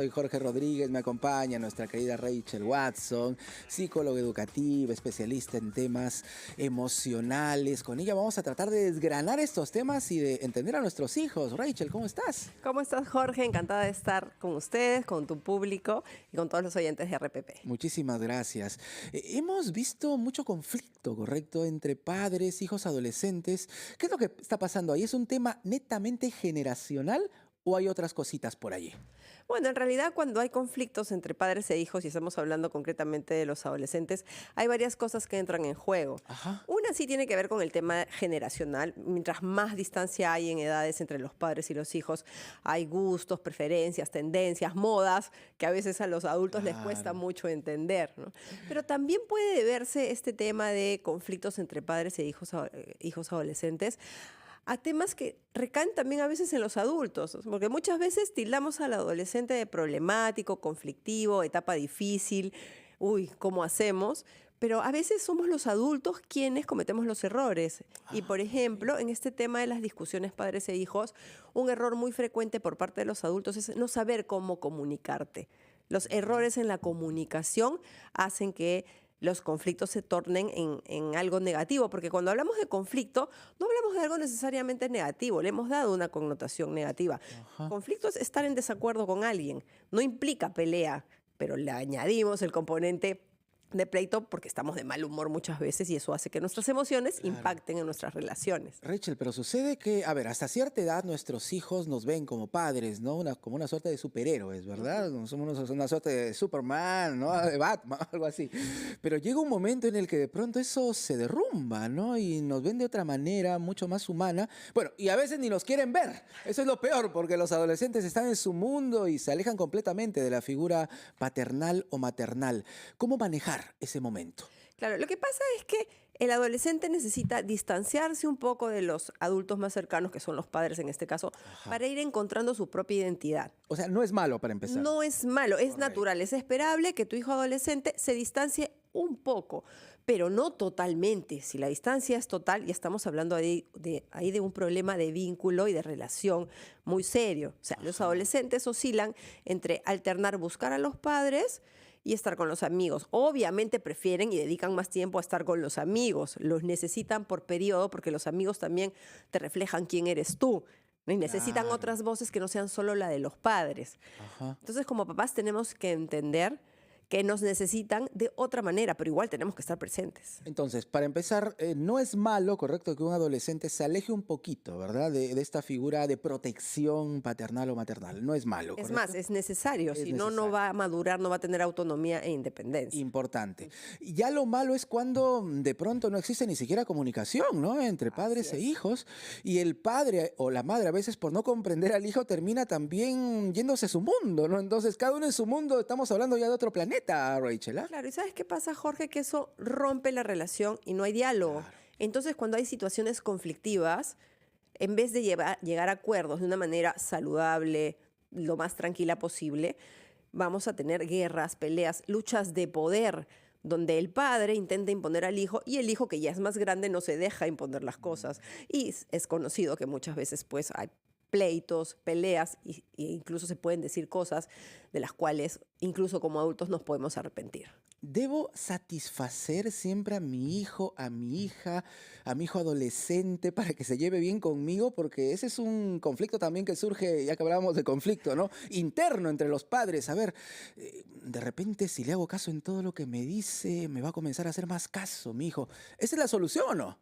Soy Jorge Rodríguez, me acompaña nuestra querida Rachel Watson, psicóloga educativa, especialista en temas emocionales. Con ella vamos a tratar de desgranar estos temas y de entender a nuestros hijos. Rachel, ¿cómo estás? ¿Cómo estás, Jorge? Encantada de estar con ustedes, con tu público y con todos los oyentes de RPP. Muchísimas gracias. Hemos visto mucho conflicto, ¿correcto?, entre padres, hijos, adolescentes. ¿Qué es lo que está pasando ahí? ¿Es un tema netamente generacional o hay otras cositas por allí? Bueno, en realidad cuando hay conflictos entre padres e hijos, y estamos hablando concretamente de los adolescentes, hay varias cosas que entran en juego. Ajá. Una sí tiene que ver con el tema generacional. Mientras más distancia hay en edades entre los padres y los hijos, hay gustos, preferencias, tendencias, modas, que a veces a los adultos les cuesta Claro. mucho entender, ¿no? Pero también puede deberse este tema de conflictos entre padres e hijos, hijos adolescentes a temas que recaen también a veces en los adultos, porque muchas veces tildamos al adolescente de problemático, conflictivo, etapa difícil, uy, ¿cómo hacemos? Pero a veces somos los adultos quienes cometemos los errores. Y por Ok. ejemplo, en este tema de las discusiones padres e hijos, un error muy frecuente por parte de los adultos es no saber cómo comunicarte. Los Ya. errores en la comunicación hacen que los conflictos se tornen en algo negativo, porque cuando hablamos de conflicto, no hablamos de algo necesariamente negativo, le hemos dado una connotación negativa. Ajá. Conflicto es estar en desacuerdo con alguien, no implica pelea, pero le añadimos el componente de pleito porque estamos de mal humor muchas veces y eso hace que nuestras emociones Claro. impacten en nuestras relaciones. Rachel, pero sucede que, a ver, hasta cierta edad nuestros hijos nos ven como padres, ¿no? Como una suerte de superhéroes, ¿verdad? No somos una suerte de Superman, ¿no? De Batman, algo así. Pero llega un momento en el que de pronto eso se derrumba, ¿no? Y nos ven de otra manera, mucho más humana. Bueno, y a veces ni nos quieren ver. Eso es lo peor, porque los adolescentes están en su mundo y se alejan completamente de la figura paternal o maternal. ¿Cómo manejar ese momento? Claro, lo que pasa es que el adolescente necesita distanciarse un poco de los adultos más cercanos, que son los padres en este caso, Ajá. para ir encontrando su propia identidad. O sea, no es malo para empezar. No es malo, es Correcto. natural, es esperable que tu hijo adolescente se distancie un poco, pero no totalmente. Si la distancia es total, ya estamos hablando ahí de un problema de vínculo y de relación muy serio. O sea, los Ajá. adolescentes oscilan entre alternar buscar a los padres y estar con los amigos. Obviamente prefieren y dedican más tiempo a estar con los amigos. Los necesitan por periodo porque los amigos también te reflejan quién eres tú, ¿no? Y necesitan Claro. otras voces que no sean solo la de los padres. Ajá. Entonces, como papás tenemos que entender que nos necesitan de otra manera, pero igual tenemos que estar presentes. Entonces, para empezar, no es malo, correcto, que un adolescente se aleje un poquito, ¿verdad? De esta figura de protección paternal o maternal. No es malo, Es más, ¿correcto? es necesario, Es si no, no necesario. va a madurar, no va a tener autonomía e independencia. Importante. Y ya lo malo es cuando de pronto no existe ni siquiera comunicación, ¿no? Entre Así padres e es. hijos. Y el padre o la madre a veces por no comprender al hijo termina también yéndose a su mundo, ¿no? Entonces cada uno en su mundo, estamos hablando ya de otro planeta, Rachel, ¿ah? Claro, ¿y sabes qué pasa, Jorge? Que eso rompe la relación y no hay diálogo. Claro. Entonces, cuando hay situaciones conflictivas, en vez de llegar a acuerdos de una manera saludable, lo más tranquila posible, vamos a tener guerras, peleas, luchas de poder, donde el padre intenta imponer al hijo y el hijo, que ya es más grande, no se deja imponer las cosas. Y es conocido que muchas veces pues hay pleitos, peleas e incluso se pueden decir cosas de las cuales incluso como adultos nos podemos arrepentir. ¿Debo satisfacer siempre a mi hijo, a mi hija, a mi hijo adolescente para que se lleve bien conmigo? Porque ese es un conflicto también que surge, ya que hablábamos de conflicto, ¿no? Interno entre los padres. A ver, de repente si le hago caso en todo lo que me dice, me va a comenzar a hacer más caso, mi hijo. ¿Esa es la solución o no?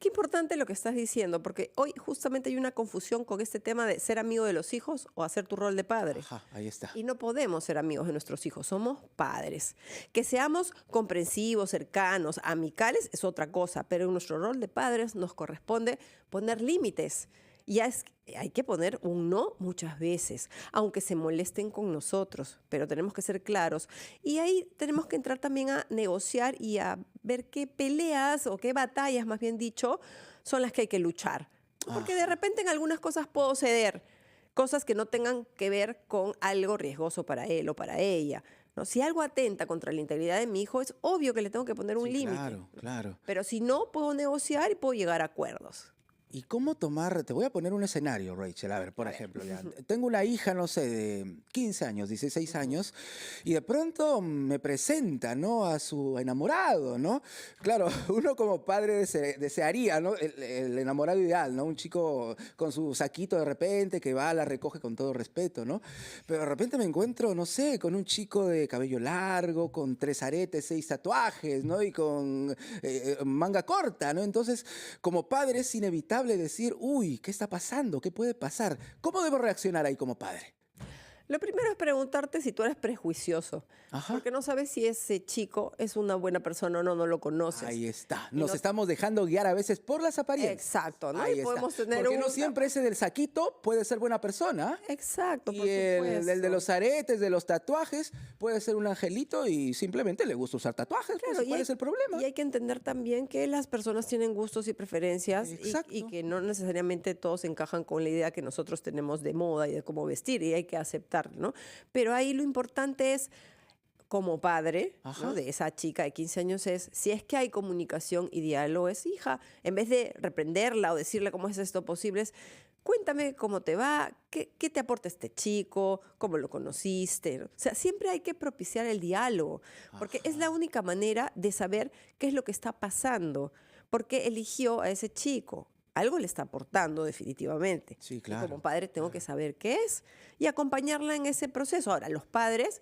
Qué importante lo que estás diciendo, porque hoy justamente hay una confusión con este tema de ser amigo de los hijos o hacer tu rol de padre. Ajá, ahí está. Y no podemos ser amigos de nuestros hijos, somos padres. Que seamos comprensivos, cercanos, amicales es otra cosa, pero en nuestro rol de padres nos corresponde poner límites. Hay que poner un no muchas veces, aunque se molesten con nosotros, pero tenemos que ser claros. Y ahí tenemos que entrar también a negociar y a ver qué peleas o qué batallas, más bien dicho, son las que hay que luchar. Porque de Ajá. repente en algunas cosas puedo ceder, cosas que no tengan que ver con algo riesgoso para él o para ella, ¿no? Si algo atenta contra la integridad de mi hijo, es obvio que le tengo que poner un Sí, límite, claro, ¿no? claro. Pero si no, puedo negociar y puedo llegar a acuerdos. ¿Y cómo tomar? Te voy a poner un escenario, Rachel. A ver, por A ver. ejemplo, ya, tengo una hija, no sé, de 15 años, 16 Ujú. años, y de pronto me presenta, ¿no? A su enamorado, ¿no? Claro, uno como padre desearía, ¿no? El enamorado ideal, ¿no? Un chico con su saquito de repente que va, la recoge con todo respeto, ¿no? Pero de repente me encuentro, no sé, con un chico de cabello largo, con 3 aretes, 6 tatuajes, ¿no? Y con manga corta, ¿no? Entonces, como padre es inevitable decir, uy, ¿qué está pasando? ¿Qué puede pasar? ¿Cómo debo reaccionar ahí como padre? Lo primero es preguntarte si tú eres prejuicioso, Ajá. porque no sabes si ese chico es una buena persona o no, no lo conoces. Ahí está. Y Nos no, estamos dejando guiar a veces por las apariencias. exacto, ¿no? Y Ahí está. podemos tener Porque no un... siempre ese del saquito puede ser buena persona. Exacto, Y por el de supuesto. los aretes, de los tatuajes, puede ser un angelito y simplemente le gusta usar tatuajes. Pues, Claro, ¿y cuál es el problema? y hay que entender también que las personas tienen gustos y preferencias y Exacto. que no necesariamente todos encajan con la idea que nosotros tenemos de moda y de cómo vestir y hay que aceptarlo, ¿no? Pero ahí lo importante es, como padre, ¿no? Ajá. De esa chica de 15 años es, si es que hay comunicación y diálogo, es hija, en vez de reprenderla o decirle cómo es esto posible, es cuéntame cómo te va, qué te aporta este chico, cómo lo conociste, ¿no? O sea, siempre hay que propiciar el diálogo, porque es la Ajá. única manera de saber qué es lo que está pasando, porque eligió a ese chico. Algo le está aportando definitivamente. Sí, Y como claro, padre tengo que claro. saber qué es y acompañarla en ese proceso. Ahora, los padres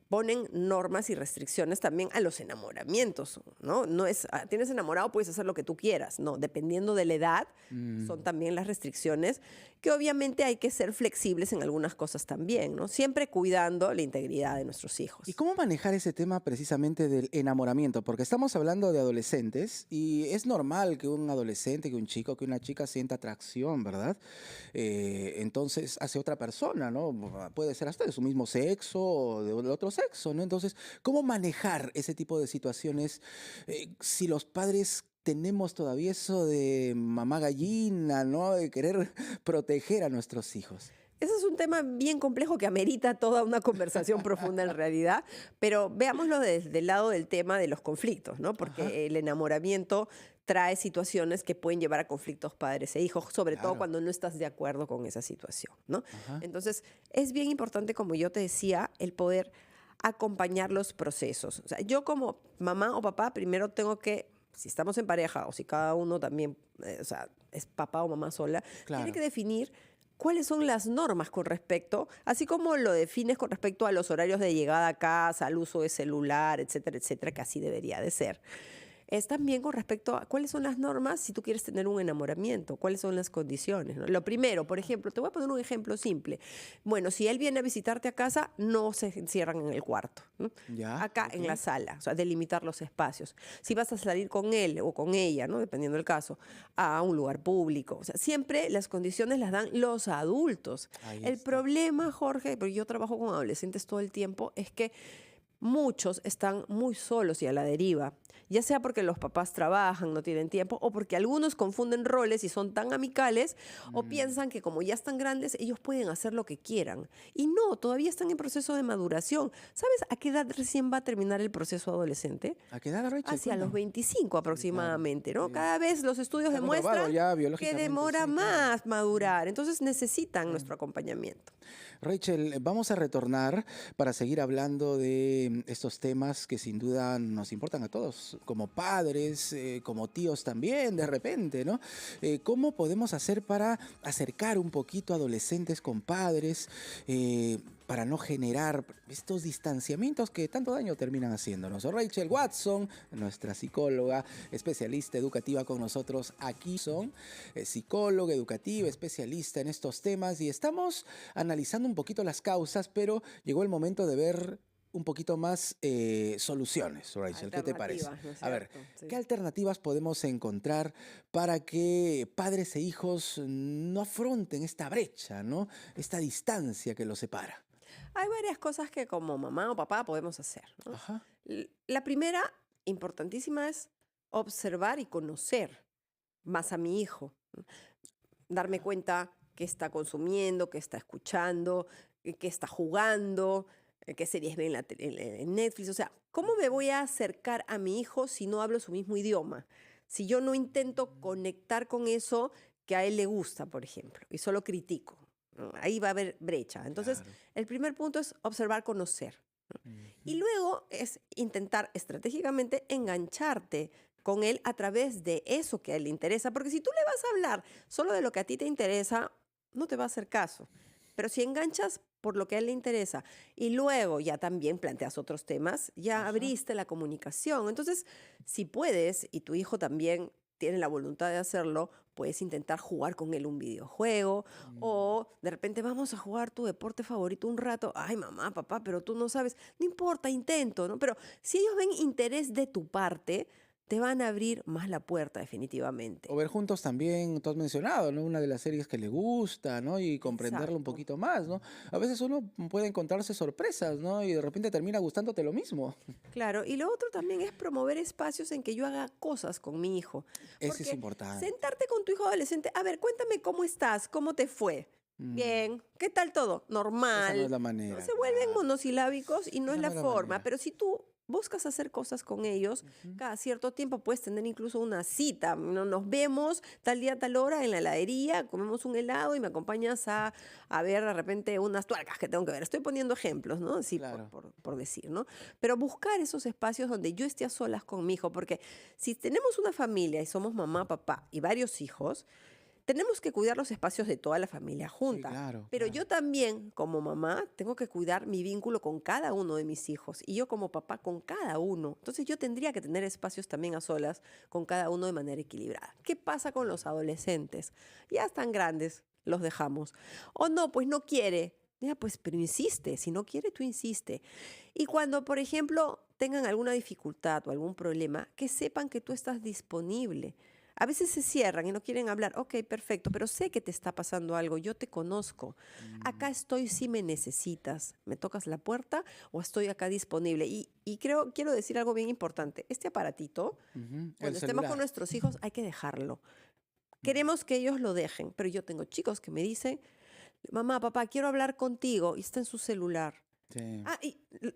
ponen normas y restricciones también a los enamoramientos, ¿no? No es, tienes enamorado, puedes hacer lo que tú quieras, no, dependiendo de la edad, son Mm. también las restricciones, que obviamente hay que ser flexibles en algunas cosas también, ¿no? Siempre cuidando la integridad de nuestros ¿Y hijos. cómo manejar ese tema precisamente del enamoramiento? Porque estamos hablando de adolescentes y es normal que un adolescente, que un chico, que una chica sienta atracción, ¿verdad? Entonces hacia otra persona, ¿no? Puede ser hasta de su mismo sexo o del otro sexo, ¿no? Entonces, ¿cómo manejar ese tipo de situaciones si los padres tenemos todavía eso de mamá gallina, ¿no? De querer proteger a nuestros hijos. Ese es un tema bien complejo que amerita toda una conversación profunda en realidad, pero veámoslo desde el lado del tema de los conflictos, ¿no? Ajá, Porque el enamoramiento trae situaciones que pueden llevar a conflictos padres e hijos, sobre todo claro. cuando no estás de acuerdo con esa situación, ¿no? Ajá. Entonces, es bien importante, como yo te decía, el poder acompañar los procesos. O sea, yo como mamá o papá primero tengo que, si estamos en pareja o si cada uno también, o sea, es papá o mamá sola, tiene que Claro. definir cuáles son las normas con respecto, así como lo defines con respecto a los horarios de llegada a casa, al uso de celular, etcétera, que así debería de ser. Es también con respecto a cuáles son las normas si tú quieres tener un enamoramiento, cuáles son las condiciones, ¿no? Lo primero, por ejemplo, te voy a poner un ejemplo simple. Bueno, si él viene a visitarte a casa, no se encierran en el cuarto, ¿no? Ya, Acá ok. en la sala, o sea, delimitar los espacios. Si vas a salir con él o con ella, ¿no? Dependiendo del caso, a un lugar público. O sea, siempre las condiciones las dan los adultos. Ahí El está. problema, Jorge, porque yo trabajo con adolescentes todo el tiempo, es que muchos están muy solos y a la deriva, ya sea porque los papás trabajan, no tienen tiempo, o porque algunos confunden roles y son tan amicales, o Mm. piensan que como ya están grandes, ellos pueden hacer lo que quieran. Y no, todavía están en proceso de maduración. ¿Sabes a qué edad recién va a terminar el proceso adolescente? ¿A qué edad, Rachel? Hacia los Cuéntame. 25 Sí, claro. aproximadamente, ¿no? Sí. Cada vez los estudios Está comprobado demuestran ya que biológicamente, demora sí, claro. más Sí, madurar, entonces necesitan sí. nuestro acompañamiento. Rachel, vamos a retornar para seguir hablando de estos temas que sin duda nos importan a todos, como padres, como tíos también, de repente, ¿no? ¿Cómo podemos hacer para acercar un poquito a adolescentes con padres, para no generar estos distanciamientos que tanto daño terminan haciéndonos? Rachel Watson, nuestra psicóloga, especialista educativa con nosotros aquí son, psicóloga educativa, especialista en estos temas y estamos analizando un poquito las causas, pero llegó el momento de ver un poquito más soluciones, Rachel. ¿Qué te parece? Alternativas, ¿no es A ver, cierto? ¿qué Sí. alternativas podemos encontrar para que padres e hijos no afronten esta brecha, ¿no? Esta distancia que los separa? Hay varias cosas que como mamá o papá podemos hacer, ¿no? Ajá. La primera, importantísima, es observar y conocer más a mi hijo, ¿no? Darme Ya. cuenta qué está consumiendo, qué está escuchando, qué está jugando, qué series ve en, en Netflix. O sea, ¿cómo me voy a acercar a mi hijo si no hablo su mismo idioma? Si yo no intento conectar con eso que a él le gusta, por ejemplo, y solo critico, ¿no? Ahí va a haber brecha. Entonces, Claro. el primer punto es observar, conocer. Y Ujú. luego es intentar estratégicamente engancharte con él a través de eso que a él le interesa, porque si tú le vas a hablar solo de lo que a ti te interesa, no te va a hacer caso. Pero si enganchas por lo que a él le interesa y luego ya también planteas otros temas, ya Ajá. abriste la comunicación. Entonces, si puedes y tu hijo también tiene la voluntad de hacerlo, puedes intentar jugar con él un videojuego Mm. o de repente vamos a jugar tu deporte favorito un rato. Ay, mamá, papá, pero tú no sabes. No importa, intento, ¿no? Pero si ellos ven interés de tu parte, te van a abrir más la puerta O definitivamente. ver juntos también, tú has mencionado, ¿no? Una de las series que le gusta, ¿no? Y comprenderlo un Exacto. poquito más, ¿no? A veces uno puede encontrarse sorpresas, ¿no? Y de repente termina gustándote lo mismo. Claro, y lo otro también es promover espacios en que yo haga cosas con mi hijo, Eso es porque importante. sentarte con tu hijo adolescente, a ver, cuéntame cómo estás, cómo te fue. Mm. Bien, ¿qué tal todo? Esa no es Normal. la ¿No? manera, Se vuelven claro. monosilábicos y no es Esa no la es la forma, manera. pero si tú buscas hacer cosas con ellos, Ujú. cada cierto tiempo puedes tener incluso una cita, ¿no? Nos vemos tal día, tal hora en la heladería, comemos un helado y me acompañas a ver de repente unas tuercas que tengo que ver. Estoy poniendo ejemplos, ¿no? Así Claro. por decir, ¿no? Pero buscar esos espacios donde yo esté a solas con mi hijo, porque si tenemos una familia y somos mamá, papá y varios hijos, tenemos que cuidar los espacios de toda la familia Sí, junta. claro, Pero claro. yo también, como mamá, tengo que cuidar mi vínculo con cada uno de mis hijos y yo como papá con cada uno. Entonces yo tendría que tener espacios también a solas con cada uno de manera equilibrada. ¿Qué pasa con los adolescentes? Ya están grandes, los dejamos. O no, pues no quiere. Ya, pues, pero insiste. Si no quiere, tú insiste. Y cuando, por ejemplo, tengan alguna dificultad o algún problema, que sepan que tú estás disponible. A veces se cierran y no quieren hablar. Ok, perfecto, pero sé que te está pasando algo, yo te conozco. Mm. Acá estoy si me necesitas. ¿Me tocas la puerta o estoy acá disponible? Y quiero decir algo bien importante. Este aparatito, Ujú. El cuando estemos con celular. nuestros hijos, hay que dejarlo. Mm. Queremos que ellos lo dejen, pero yo tengo chicos que me dicen, mamá, papá, quiero hablar contigo y está en su celular. Sí. Ah,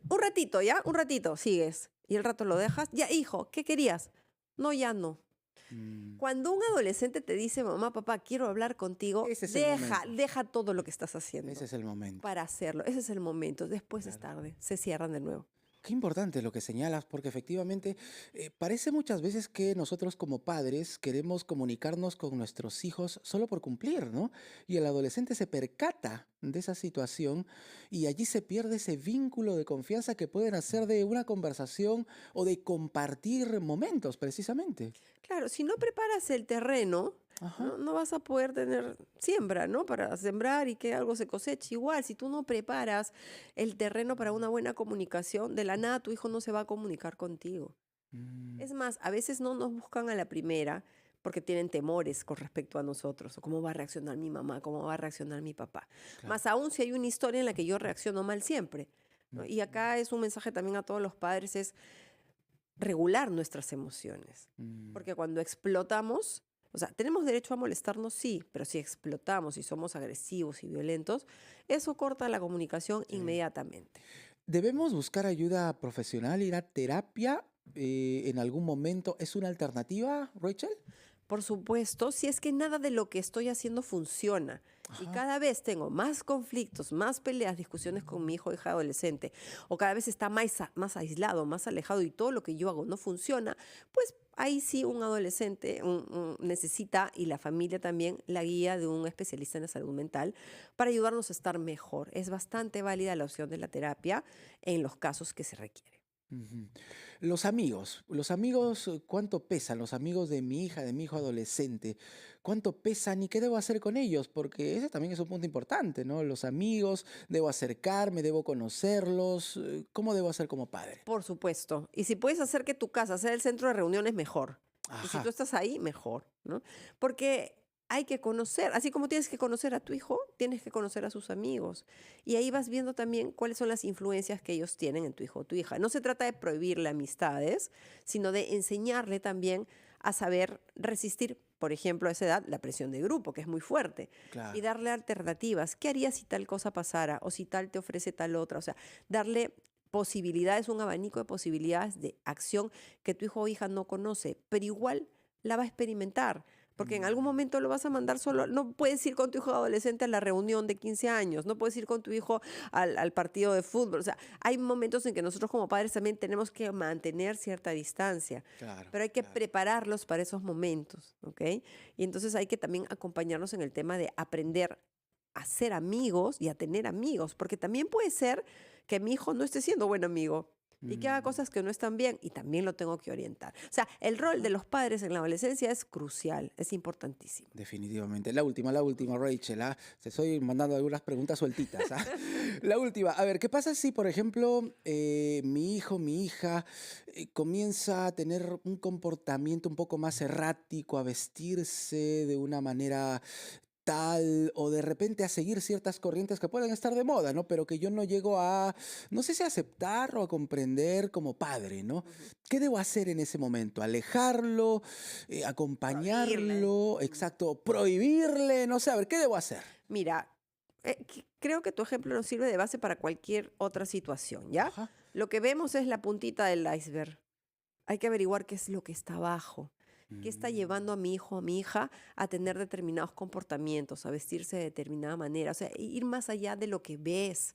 un ratito, ¿ya? Un ratito, sigues. Y el rato lo dejas. Ya, hijo, ¿qué querías? No, ya no. Mm. Cuando un adolescente te dice, mamá, papá, quiero hablar contigo, Ese es el deja, momento. deja todo lo que estás Ese haciendo es el momento. para hacerlo. Ese es el momento. Después es Claro. tarde. Se cierran de nuevo. Qué importante lo que señalas, porque efectivamente parece muchas veces que nosotros como padres queremos comunicarnos con nuestros hijos solo por cumplir, ¿no? Y el adolescente se percata de esa situación y allí se pierde ese vínculo de confianza que pueden hacer de una conversación o de compartir momentos, precisamente. Claro, si no preparas el terreno, Ajá. no vas a poder tener siembra, ¿no? Para sembrar y que algo se coseche. Igual, si tú no preparas el terreno para una buena comunicación, de la nada tu hijo no se va a comunicar contigo. Mm. Es más, a veces no nos buscan a la primera porque tienen temores con respecto a nosotros, o cómo va a reaccionar mi mamá, cómo va a reaccionar mi papá. Claro. Más aún si hay una historia en la que yo reacciono mal siempre, ¿no? Y Ujú. acá es un mensaje también a todos los padres, es regular nuestras emociones. Mm. Porque cuando explotamos, o sea, tenemos derecho a molestarnos, sí, pero si explotamos y somos agresivos y violentos, eso corta la comunicación Sí. inmediatamente. ¿Debemos buscar ayuda profesional, ir a terapia en algún momento? ¿Es una alternativa, Rachel? Por supuesto, si es que nada de lo que estoy haciendo funciona y Ajá. cada vez tengo más conflictos, más peleas, discusiones con mi hijo o hija adolescente, o cada vez está más aislado, más alejado y todo lo que yo hago no funciona, pues ahí sí un adolescente necesita, y la familia también, la guía de un especialista en la salud mental para ayudarnos a estar mejor. Es bastante válida la opción de la terapia en los casos que se requiere. Ujú. Los amigos, ¿cuánto pesan? Los amigos de mi hija, de mi hijo adolescente, ¿cuánto pesan y qué debo hacer con ellos? Porque ese también es un punto importante, ¿no? Los amigos, ¿debo acercarme, debo conocerlos? ¿Cómo debo hacer como padre? Por supuesto. Y si puedes hacer que tu casa sea el centro de reuniones, mejor. Y si tú Ajá. estás ahí, mejor, ¿no? Porque hay que conocer, así como tienes que conocer a tu hijo, tienes que conocer a sus amigos. Y ahí vas viendo también cuáles son las influencias que ellos tienen en tu hijo o tu hija. No se trata de prohibirle amistades, sino de enseñarle también a saber resistir, por ejemplo, a esa edad, la presión de grupo, que es muy fuerte, y Claro. darle alternativas. ¿Qué harías si tal cosa pasara o si tal te ofrece tal otra? O sea, darle posibilidades, un abanico de posibilidades de acción que tu hijo o hija no conoce, pero igual la va a experimentar. Porque en algún momento lo vas a mandar solo. No puedes ir con tu hijo adolescente a la reunión de 15 años. No puedes ir con tu hijo al partido de fútbol. O sea, hay momentos en que nosotros como padres también tenemos que mantener cierta distancia. Claro, Pero hay que claro. prepararlos para esos momentos, ¿ok? Y entonces hay que también acompañarnos en el tema de aprender a ser amigos y a tener amigos. Porque también puede ser que mi hijo no esté siendo buen amigo y que haga Mm. cosas que no están bien y también lo tengo que orientar. O sea, el rol de los padres en la adolescencia es crucial, es importantísimo. Definitivamente. La última, Rachel. ¿Ah? Te estoy mandando algunas preguntas sueltitas. ¿Ah? La última. A ver, ¿qué pasa si, por ejemplo, mi hijo, mi hija comienza a tener un comportamiento un poco más errático, a vestirse de una manera tal, o de repente a seguir ciertas corrientes que pueden estar de moda, ¿no? Pero que yo no llego a, no sé si a aceptar o a comprender como padre, ¿no? Ujú. ¿Qué debo hacer en ese momento? ¿Alejarlo? Prohibirle. ¿Acompañarlo? Mm. Exacto. ¿Prohibirle? No sé, a ver, ¿qué debo hacer? Mira, creo que tu ejemplo nos sirve de base para cualquier otra situación, ¿ya? Ajá. Lo que vemos es la puntita del iceberg. Hay que averiguar qué es lo que está abajo. ¿Qué está Mm, llevando a mi hijo o a mi hija a tener determinados comportamientos, a vestirse de determinada manera? O sea, ir más allá de lo que ves,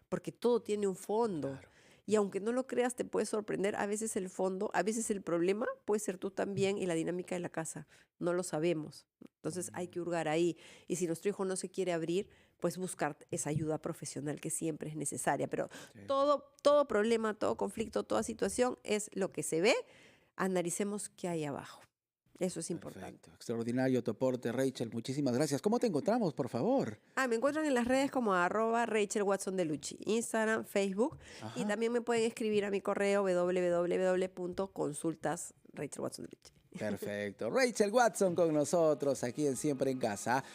porque todo tiene un fondo. claro. Y aunque no lo creas, te puede sorprender. A veces el fondo, a veces el problema puede ser tú también y la dinámica de la casa. No lo sabemos. Entonces hay Mm, que hurgar ahí. Y si nuestro hijo no se quiere abrir, pues buscar esa ayuda profesional que siempre es necesaria. Pero sí. todo problema, todo conflicto, toda situación es lo que se ve. Analicemos qué hay abajo. Eso es importante. Perfecto. Extraordinario tu aporte, Rachel. Muchísimas gracias. ¿Cómo te encontramos, por favor? Me encuentran en las redes como @Rachel Watson de Lucci, Instagram, Facebook, y Ajá. también me pueden escribir a mi correo www.consultasrachelwatsondelucci. Perfecto. Rachel Watson con nosotros aquí en Siempre en Casa.